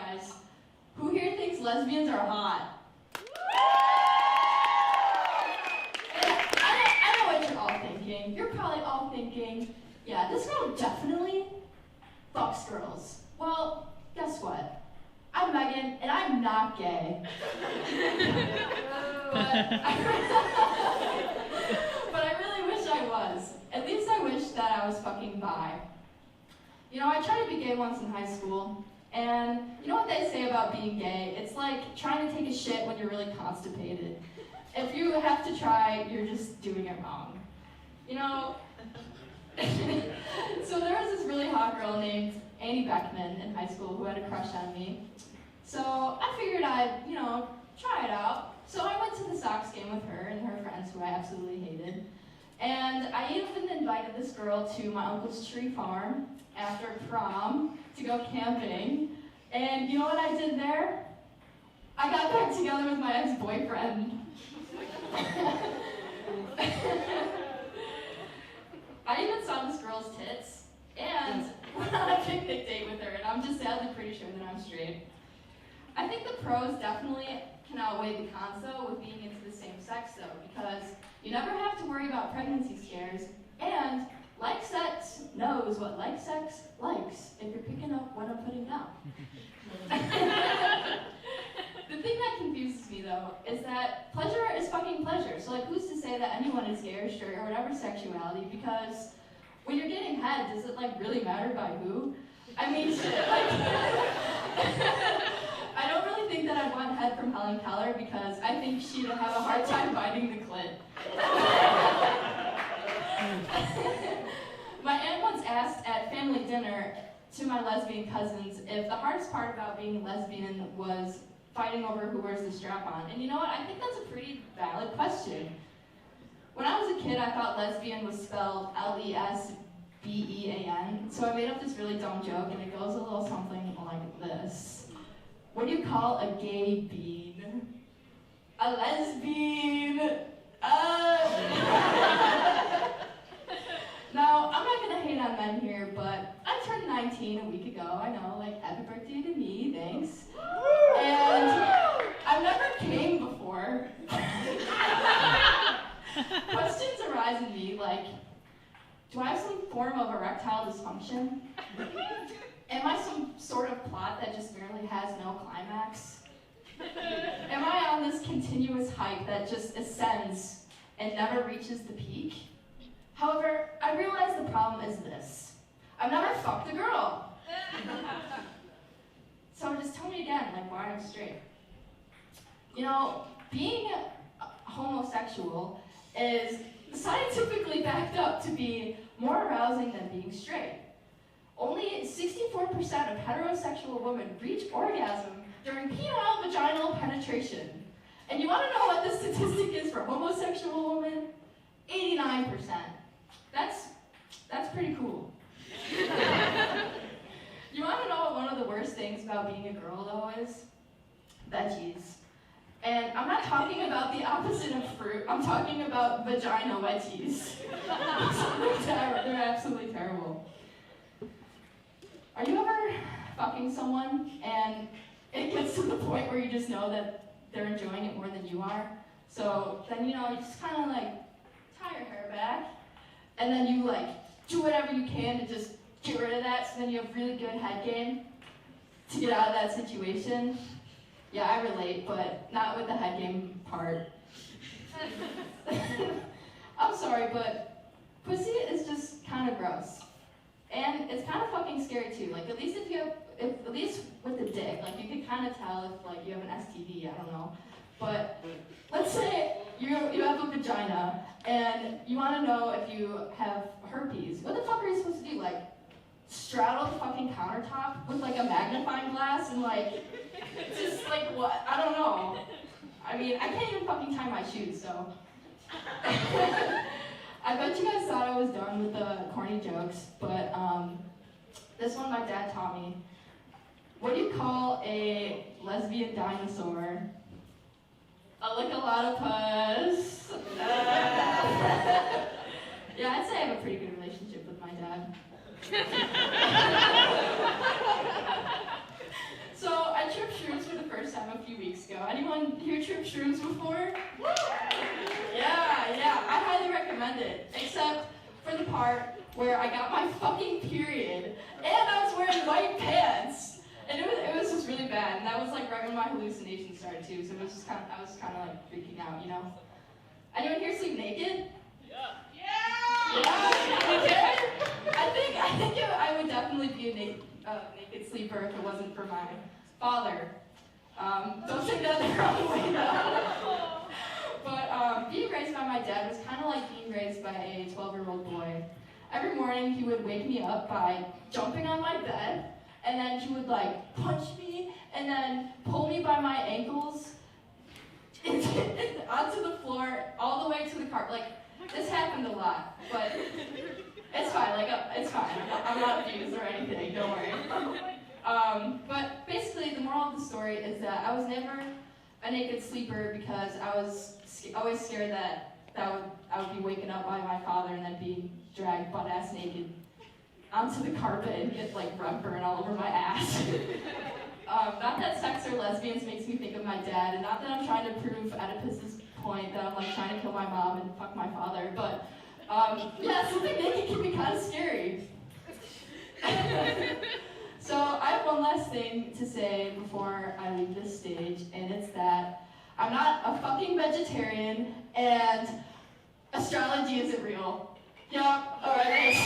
guys. Who here thinks lesbians are hot? I know what you're all thinking. You're probably all thinking, yeah, this girl definitely fucks girls. Well, guess what? I'm Megan, and I'm not gay. but I really wish I was. At least I wish that I was fucking bi. You know, I tried to be gay once in high school, and you know what they say about being gay? It's like trying to take a shit when you're really constipated. If you have to try, you're just doing it wrong. You know, so there was this really hot girl named Annie Beckman in high school who had a crush on me. So I figured I'd, you know, try it out. So I went to the Sox game with her and her friends who I absolutely hated. And I even invited this girl to my uncle's tree farm after prom to go camping. And you know what I did there? I got back together with my ex-boyfriend. I even saw this girl's tits and went on a picnic date with her, and I'm just sadly pretty sure that I'm straight. I think the pros definitely can outweigh the cons though with being into the same sex though, because you never have to worry about pregnancy scares, and like sex knows what like sex likes, if you're picking up what I'm putting down. The thing that confuses me though is that pleasure is fucking pleasure. So like, who's to say that anyone is gay or straight or whatever sexuality? Because when you're getting head, does it like really matter by who? I mean, shit, like, I don't really think that I'd want head from Helen Keller because I think she'd have a hard time biting the clit. My aunt once asked at family dinner to my lesbian cousins if the hardest part about being lesbian was fighting over who wears the strap-on. And you know what? I think that's a pretty valid question. When I was a kid, I thought lesbian was spelled Lesbean, so I made up this really dumb joke, and it goes a little something like this. What do you call a gay bean? A lesbian. Now, I'm not gonna hate on men here, but I turned 19 a week ago. I know, like, happy birthday to me, thanks. And I've never came before. Questions arise in me, like, do I have some form of erectile dysfunction? Am I some sort of plot that just barely has no climax? Am I on this continuous hike that just ascends and never reaches the peak? However, I realize the problem is this. I've never fucked a girl. So just tell me again, like, why I'm straight. You know, being homosexual is scientifically backed up to be more arousing than being straight. Only 64% of heterosexual women reach orgasm during penile vaginal penetration. And you want to know what the statistic is for homosexual women? 89%. That's pretty cool. You want to know what one of the worst things about being a girl, though, is? Veggies. And I'm not talking about the opposite of fruit. I'm talking about vagina wedgies. They're absolutely terrible. Are you ever fucking someone and it gets to the point where you just know that they're enjoying it more than you are? So then, you know, you just kind of like tie your hair back, and then you like do whatever you can to just get rid of that, so then you have really good head game to get out of that situation. Yeah, I relate, but not with the head game part. I'm sorry, but pussy is just kind of gross. And it's kind of fucking scary too. Like, at least at least with the dick, like, you can kind of tell if, like, you have an STD, I don't know. But let's say you have a vagina, and you want to know if you have herpes. What the fuck are you supposed to do? Like, straddle the fucking countertop with, like, a magnifying glass and, like, just, like, what? I don't know. I mean, I can't even fucking tie my shoes, so. I bet you guys thought I was done with the corny jokes, but this one my dad taught me. What do you call a lesbian dinosaur? A lick-a-lot-of-pus. Yeah, I'd say I have a pretty good relationship with my dad. So I weeks ago. Anyone here tripped shrooms before? Yeah, I highly recommend it. Except for the part where I got my fucking period, and I was wearing white pants. And it was just really bad, and that was like right when my hallucinations started too, so it was just I was kind of like freaking out, you know? Anyone here sleep naked? Yeah! I think I would definitely be a naked sleeper if it wasn't for my father. Don't take that the wrong way though. But being raised by my dad was kind of like being raised by a 12-year-old boy. Every morning he would wake me up by jumping on my bed, and then he would like punch me and then pull me by my ankles onto the floor all the way to the car. Like, this happened a lot, but it's fine. Like, it's fine. I'm not abused or anything. Don't worry. But basically, the moral of the story is that I was never a naked sleeper because I was always scared that I would be waking up by my father and then being dragged butt-ass naked onto the carpet and get like rug burn all over my ass. Not that sex or lesbians makes me think of my dad, and not that I'm trying to prove Oedipus's point that I'm like trying to kill my mom and fuck my father, but yeah, something naked can be kind of scary. So I have one last thing to say before I leave this stage, and it's that I'm not a fucking vegetarian, and astrology isn't real. Yeah, alright.